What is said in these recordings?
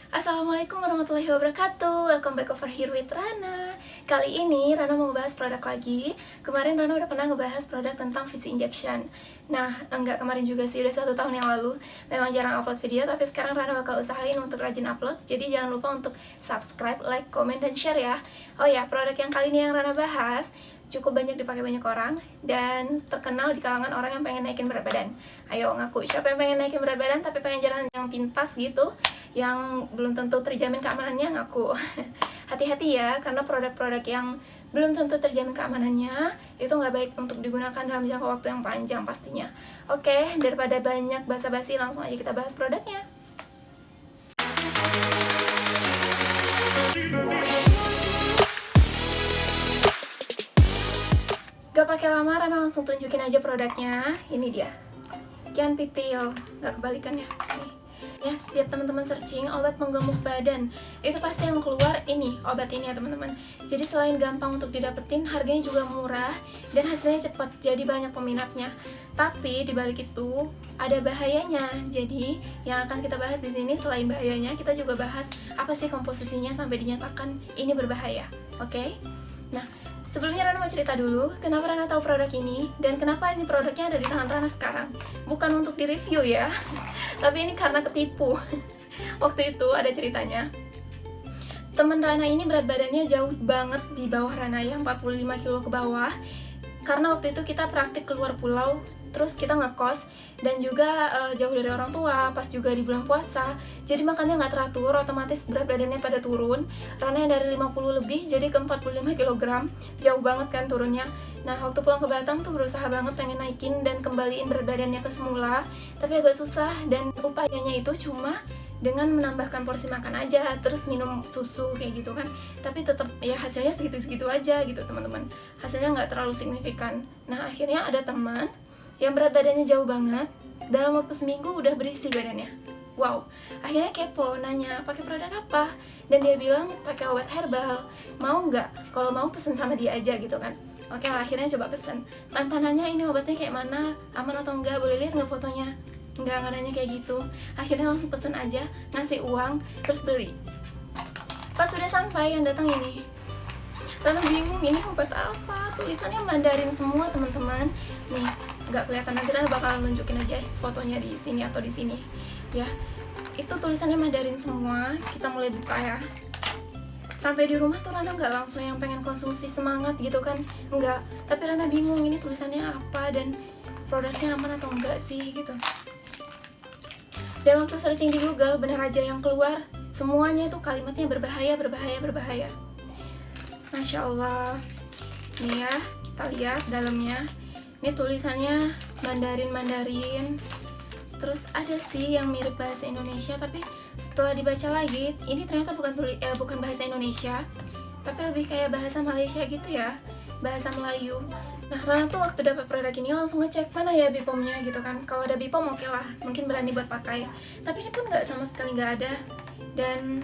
Assalamualaikum warahmatullahi wabarakatuh. Welcome back over here with Rana. Kali ini Rana mau ngebahas produk lagi. Kemarin Rana udah pernah ngebahas produk tentang VC injection. Nah, enggak kemarin juga sih, udah 1 tahun yang lalu. Memang jarang upload video, tapi sekarang Rana bakal usahain untuk rajin upload. Jadi jangan lupa untuk subscribe, like, comment, dan share ya. Oh ya, produk yang kali ini yang Rana bahas cukup banyak dipakai banyak orang dan terkenal di kalangan orang yang pengen naikin berat badan. Ayo ngaku, siapa yang pengen naikin berat badan tapi pengen jalan yang pintas gitu, yang belum tentu terjamin keamanannya, ngaku. Hati-hati ya, karena produk-produk yang belum tentu terjamin keamanannya itu nggak baik untuk digunakan dalam jangka waktu yang panjang pastinya. Oke, daripada banyak basa-basi, langsung aja kita bahas produknya. Gak pakai lama, Rana langsung tunjukin aja produknya. Ini dia, Kian Pipil, gak kebalikannya nih. Ya, setiap teman-teman searching obat menggemuk badan, itu pasti yang keluar ini, obat ini ya teman-teman. Jadi selain gampang untuk didapetin, harganya juga murah dan hasilnya cepat, jadi banyak peminatnya. Tapi dibalik itu ada bahayanya. Jadi yang akan kita bahas di sini selain bahayanya, kita juga bahas apa sih komposisinya sampai dinyatakan ini berbahaya. Oke? Nah, sebelumnya Rana mau cerita dulu kenapa Rana tahu produk ini dan kenapa ini produknya ada di tangan Rana sekarang. Bukan untuk di-review ya, tapi ini karena ketipu. Waktu itu ada ceritanya. Temen Rana ini berat badannya jauh banget di bawah Rana ya, 45 kilo ke bawah. Karena waktu itu kita praktik keluar pulau, terus kita ngekos dan juga jauh dari orang tua, pas juga di bulan puasa. Jadi makannya nggak teratur, otomatis berat badannya pada turun. Rana yang dari 50 lebih jadi ke 45 kg, jauh banget kan turunnya. Nah, waktu pulang ke Batam tuh berusaha banget pengen naikin dan kembaliin berat badannya ke semula, tapi agak susah dan upayanya itu cuma dengan menambahkan porsi makan aja, terus minum susu kayak gitu kan. Tapi tetap ya hasilnya segitu-segitu aja gitu teman-teman. Hasilnya nggak terlalu signifikan. Nah, akhirnya ada teman yang berat badannya jauh banget, dalam waktu seminggu udah berisi badannya. Wow, akhirnya kepo, nanya pakai produk apa, dan dia bilang pakai obat herbal. Mau nggak? Kalau mau pesen sama dia aja gitu kan. Oke lah, akhirnya coba pesen. Tanpa nanya ini obatnya kayak mana, aman atau enggak, boleh lihat nggak fotonya? Nggak nanya kayak gitu. Akhirnya langsung pesen aja, ngasih uang, terus beli. Pas sudah sampai, yang datang ini. Rana bingung, ini obat apa? Tulisannya Mandarin semua teman-teman. Nih, nggak kelihatan, nanti Rana bakal nunjukin aja fotonya di sini atau di sini. Ya, itu tulisannya Mandarin semua. Kita mulai buka ya. Sampai di rumah tuh Rana nggak langsung yang pengen konsumsi semangat gitu kan, nggak. Tapi Rana bingung ini tulisannya apa dan produknya aman atau enggak sih gitu. Dan waktu searching di Google, bener aja yang keluar semuanya itu kalimatnya berbahaya, berbahaya, berbahaya. Masya Allah. Nih ya, kita lihat dalamnya. Ini tulisannya Mandarin. Terus ada sih yang mirip bahasa Indonesia, tapi setelah dibaca lagi, ini ternyata bukan bahasa Indonesia, tapi lebih kayak bahasa Malaysia gitu ya, bahasa Melayu. Nah, Rana tuh waktu dapat produk ini langsung ngecek mana ya BPOM-nya gitu kan. Kalau ada BPOM oke lah, mungkin berani buat pakai. Tapi ini pun nggak, sama sekali nggak ada. Dan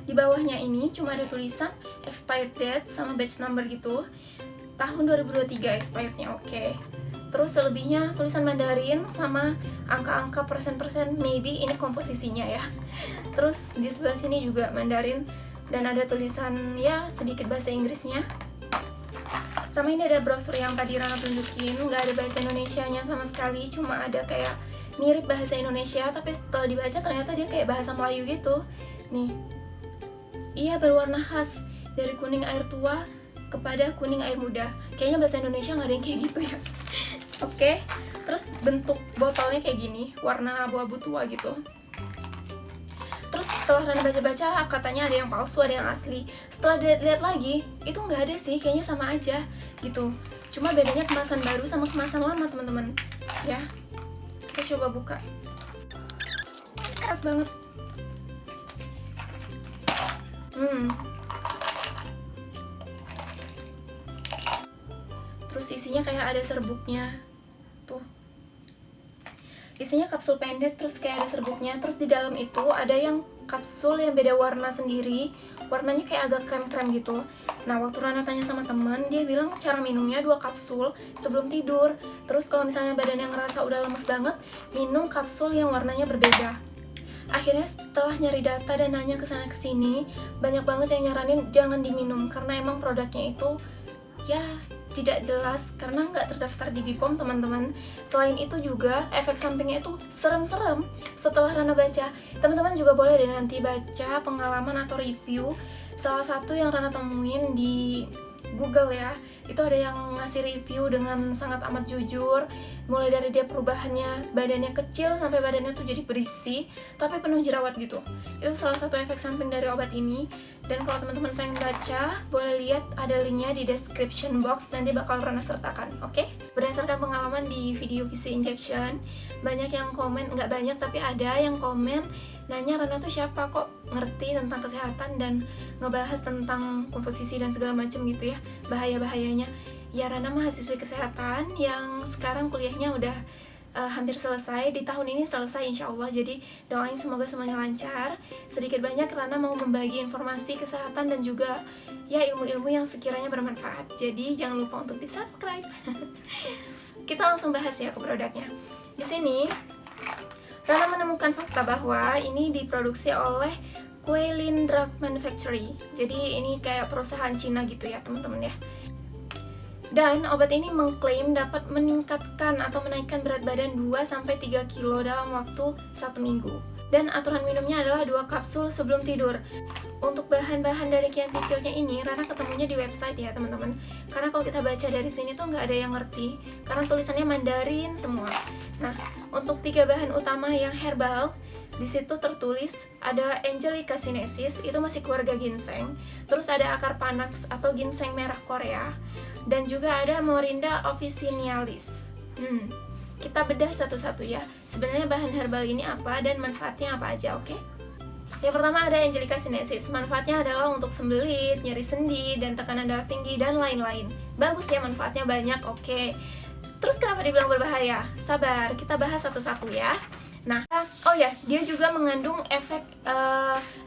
di bawahnya ini cuma ada tulisan expired date sama batch number gitu. Tahun 2023 expirednya, oke. Terus selebihnya tulisan Mandarin sama angka-angka persen-persen, maybe ini komposisinya ya. Terus di sebelah sini juga Mandarin dan ada tulisan ya sedikit bahasa Inggrisnya. Sama ini ada brosur yang tadi Rana tunjukin, nggak ada bahasa Indonesianya sama sekali, cuma ada kayak mirip bahasa Indonesia, tapi setelah dibaca ternyata dia kayak bahasa Melayu gitu. Nih, iya berwarna khas dari kuning air tua kepada kuning air muda. Kayaknya bahasa Indonesia nggak ada yang kayak gitu ya. Oke, terus bentuk botolnya kayak gini, warna abu-abu tua gitu. Terus setelah Rana baca-baca, katanya ada yang palsu, ada yang asli. Setelah dilihat lagi, itu nggak ada sih, kayaknya sama aja gitu. Cuma bedanya kemasan baru sama kemasan lama teman-teman. Ya, kita coba buka. Keras banget. Terus isinya kayak ada serbuknya. Tuh. Isinya kapsul pendek, terus kayak ada serbuknya. Terus di dalam itu ada yang kapsul yang beda warna sendiri. Warnanya kayak agak krem-krem gitu. Nah, waktu Rana tanya sama teman, dia bilang cara minumnya 2 kapsul sebelum tidur. Terus kalau misalnya badannya ngerasa udah lemes banget, minum kapsul yang warnanya berbeda. Akhirnya setelah nyari data dan nanya kesana kesini, banyak banget yang nyaranin jangan diminum karena emang produknya itu ya tidak jelas karena nggak terdaftar di BPOM teman-teman. Selain itu juga efek sampingnya itu serem-serem. Setelah Rana baca, teman-teman juga boleh deh nanti baca pengalaman atau review. Salah satu yang Rana temuin di Google ya, itu ada yang ngasih review dengan sangat amat jujur, mulai dari dia perubahannya badannya kecil sampai badannya tuh jadi berisi tapi penuh jerawat gitu. Itu salah satu efek samping dari obat ini. Dan kalau teman-teman pengen baca, boleh lihat ada linknya di description box, nanti bakal Rana sertakan, oke? Berdasarkan pengalaman di video VC Injection, banyak yang komen, nggak banyak tapi ada yang komen nanya Rana tuh siapa kok ngerti tentang kesehatan dan ngebahas tentang komposisi dan segala macam gitu ya, bahaya-bahayanya. Ya Rana mahasiswi kesehatan yang sekarang kuliahnya udah hampir selesai, di tahun ini selesai insya Allah. Jadi doain semoga semuanya lancar. Sedikit banyak Rana mau membagi informasi kesehatan dan juga ya ilmu-ilmu yang sekiranya bermanfaat. Jadi jangan lupa untuk di subscribe. Kita langsung bahas ya ke produknya. Di sini Rana menemukan fakta bahwa ini diproduksi oleh Quailin Drug Manufacturing. Jadi ini kayak perusahaan Cina gitu ya teman-teman ya. Dan obat ini mengklaim dapat meningkatkan atau menaikkan berat badan 2-3 kilo dalam waktu 1 minggu. Dan aturan minumnya adalah 2 kapsul sebelum tidur. Untuk bahan-bahan dari Kian Pipilnya ini, Rana ketemunya di website ya teman-teman. Karena kalau kita baca dari sini tuh nggak ada yang ngerti, karena tulisannya Mandarin semua. Nah, untuk 3 bahan utama yang herbal, di situ tertulis ada Angelica sinensis, itu masih keluarga ginseng. Terus ada akar panax atau ginseng merah Korea. Dan juga ada Morinda officinalis. Kita bedah satu-satu ya. Sebenarnya bahan herbal ini apa dan manfaatnya apa aja, oke? Yang pertama ada Angelica sinensis. Manfaatnya adalah untuk sembelit, nyeri sendi, dan tekanan darah tinggi, dan lain-lain. Bagus ya, manfaatnya banyak, oke. Terus kenapa dibilang berbahaya? Sabar, kita bahas satu-satu ya. Nah, oh ya, dia juga mengandung efek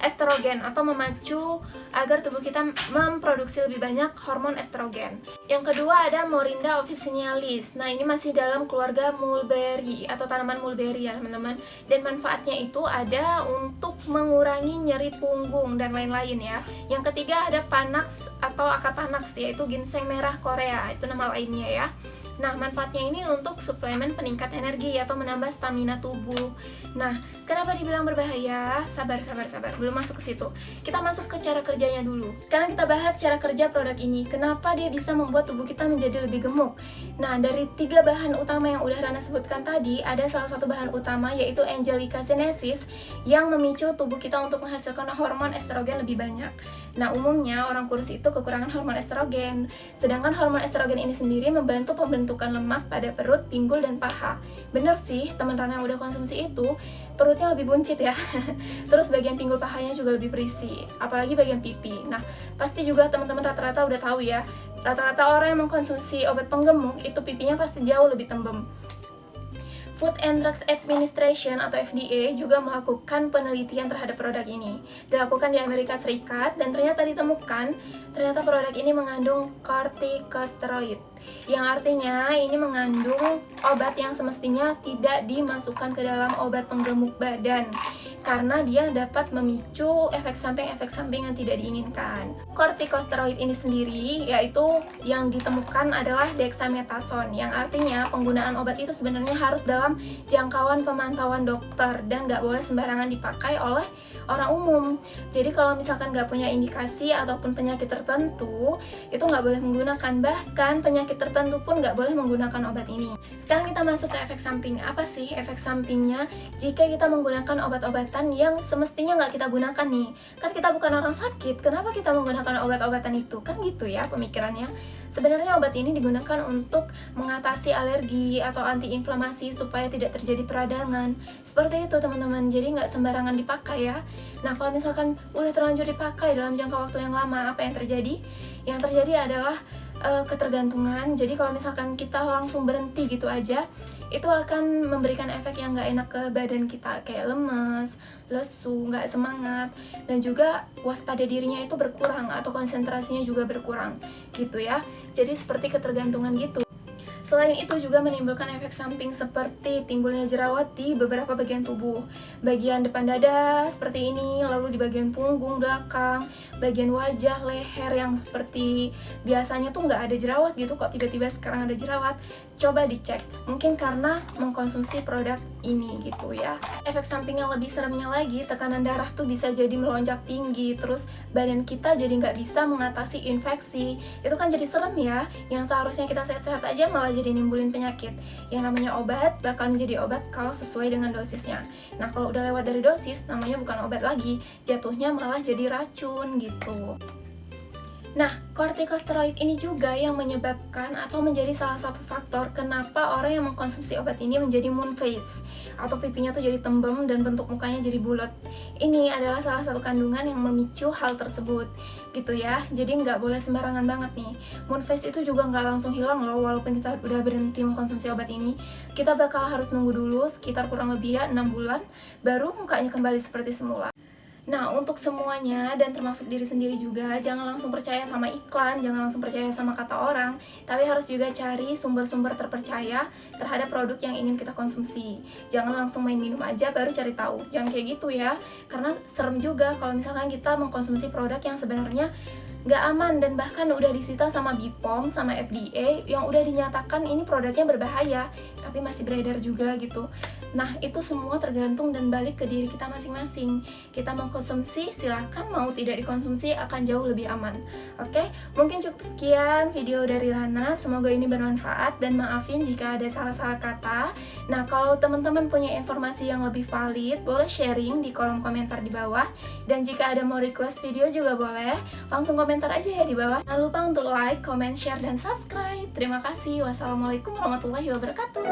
estrogen atau memacu agar tubuh kita memproduksi lebih banyak hormon estrogen. Yang kedua ada Morinda officinalis. Nah, ini masih dalam keluarga mulberry atau tanaman mulberry ya, teman-teman. Dan manfaatnya itu ada untuk mengurangi nyeri punggung dan lain-lain ya. Yang ketiga ada panax atau akar panax, yaitu ginseng merah Korea. Itu nama lainnya ya. Nah, manfaatnya ini untuk suplemen peningkat energi atau menambah stamina tubuh. Nah, kenapa dibilang berbahaya? Sabar, belum masuk ke situ. Kita masuk ke cara kerjanya dulu. Sekarang kita bahas cara kerja produk ini. Kenapa dia bisa membuat tubuh kita menjadi lebih gemuk? Nah, dari 3 bahan utama yang udah Rana sebutkan tadi, ada salah satu bahan utama yaitu Angelica sinensis yang memicu tubuh kita untuk menghasilkan hormon estrogen lebih banyak. Nah, umumnya orang kurus itu kekurangan hormon estrogen. Sedangkan hormon estrogen ini sendiri membantu pembentukan lemak pada perut, pinggul, dan paha. Bener sih, teman Rana yang udah konsumsi itu, perutnya lebih buncit ya. Terus bagian pinggul pahanya juga lebih berisi, apalagi bagian pipi. Nah, pasti juga teman-teman rata-rata udah tahu ya, rata-rata orang yang mengkonsumsi obat penggemuk itu pipinya pasti jauh lebih tembem. Food and Drugs Administration atau FDA juga melakukan penelitian terhadap produk ini. Dilakukan di Amerika Serikat dan ternyata ditemukan produk ini mengandung corticosteroid, yang artinya ini mengandung obat yang semestinya tidak dimasukkan ke dalam obat penggemuk badan karena dia dapat memicu efek samping yang tidak diinginkan. Corticosteroid ini sendiri yaitu yang ditemukan adalah dexamethasone, yang artinya penggunaan obat itu sebenarnya harus dalam jangkauan pemantauan dokter dan nggak boleh sembarangan dipakai oleh orang umum. Jadi kalau misalkan nggak punya indikasi ataupun penyakit tertentu, itu nggak boleh menggunakan. Bahkan penyakit tertentu pun nggak boleh menggunakan obat ini. Sekarang kita masuk ke efek samping. Apa sih efek sampingnya jika kita menggunakan obat-obatan yang semestinya nggak kita gunakan nih? Kan kita bukan orang sakit, kenapa kita menggunakan obat-obatan itu? Kan gitu ya pemikirannya. Sebenarnya obat ini digunakan untuk mengatasi alergi atau antiinflamasi supaya tidak terjadi peradangan. Seperti itu teman-teman, jadi nggak sembarangan dipakai ya. Nah, kalau misalkan udah terlanjur dipakai dalam jangka waktu yang lama, apa yang terjadi? Yang terjadi adalah ketergantungan. Jadi kalau misalkan kita langsung berhenti gitu aja, itu akan memberikan efek yang nggak enak ke badan kita, kayak lemes, lesu, nggak semangat, dan juga waspada dirinya itu berkurang atau konsentrasinya juga berkurang gitu ya. Jadi seperti ketergantungan gitu. Selain itu juga menimbulkan efek samping seperti timbulnya jerawat di beberapa bagian tubuh. Bagian depan dada seperti ini, lalu di bagian punggung belakang, bagian wajah, leher yang seperti biasanya tuh nggak ada jerawat gitu, kok tiba-tiba sekarang ada jerawat. Coba dicek, mungkin karena mengkonsumsi produk ini gitu ya. Efek samping yang lebih seremnya lagi, tekanan darah tuh bisa jadi melonjak tinggi, terus badan kita jadi nggak bisa mengatasi infeksi. Itu kan jadi serem ya, yang seharusnya kita sehat-sehat aja malah jadi nimbulin penyakit. Yang namanya obat bakal menjadi obat kalau sesuai dengan dosisnya. Nah, kalau udah lewat dari dosis, namanya bukan obat lagi, jatuhnya malah jadi racun gitu. Nah, kortikosteroid ini juga yang menyebabkan atau menjadi salah satu faktor kenapa orang yang mengkonsumsi obat ini menjadi moon face, atau pipinya tuh jadi tembem dan bentuk mukanya jadi bulat. Ini adalah salah satu kandungan yang memicu hal tersebut gitu ya. Jadi nggak boleh sembarangan banget nih. Moon face itu juga nggak langsung hilang loh, walaupun kita udah berhenti mengkonsumsi obat ini. Kita bakal harus nunggu dulu sekitar kurang lebih ya 6 bulan baru mukanya kembali seperti semula. Nah, untuk semuanya dan termasuk diri sendiri juga, jangan langsung percaya sama iklan, jangan langsung percaya sama kata orang, tapi harus juga cari sumber-sumber terpercaya terhadap produk yang ingin kita konsumsi. Jangan langsung main minum aja baru cari tahu. Jangan kayak gitu ya, karena serem juga kalau misalkan kita mengkonsumsi produk yang sebenarnya nggak aman dan bahkan udah disita sama BPOM, sama FDA yang udah dinyatakan ini produknya berbahaya, tapi masih beredar juga gitu. Nah, itu semua tergantung dan balik ke diri kita masing-masing. Kita mengkonsumsi, silahkan, mau tidak dikonsumsi akan jauh lebih aman. Oke, mungkin cukup sekian video dari Rana. Semoga ini bermanfaat dan maafin jika ada salah-salah kata. Nah, kalau teman-teman punya informasi yang lebih valid, boleh sharing di kolom komentar di bawah. Dan jika ada mau request video juga boleh, langsung komentar aja ya di bawah. Jangan lupa untuk like, comment, share, dan subscribe. Terima kasih. Wassalamualaikum warahmatullahi wabarakatuh.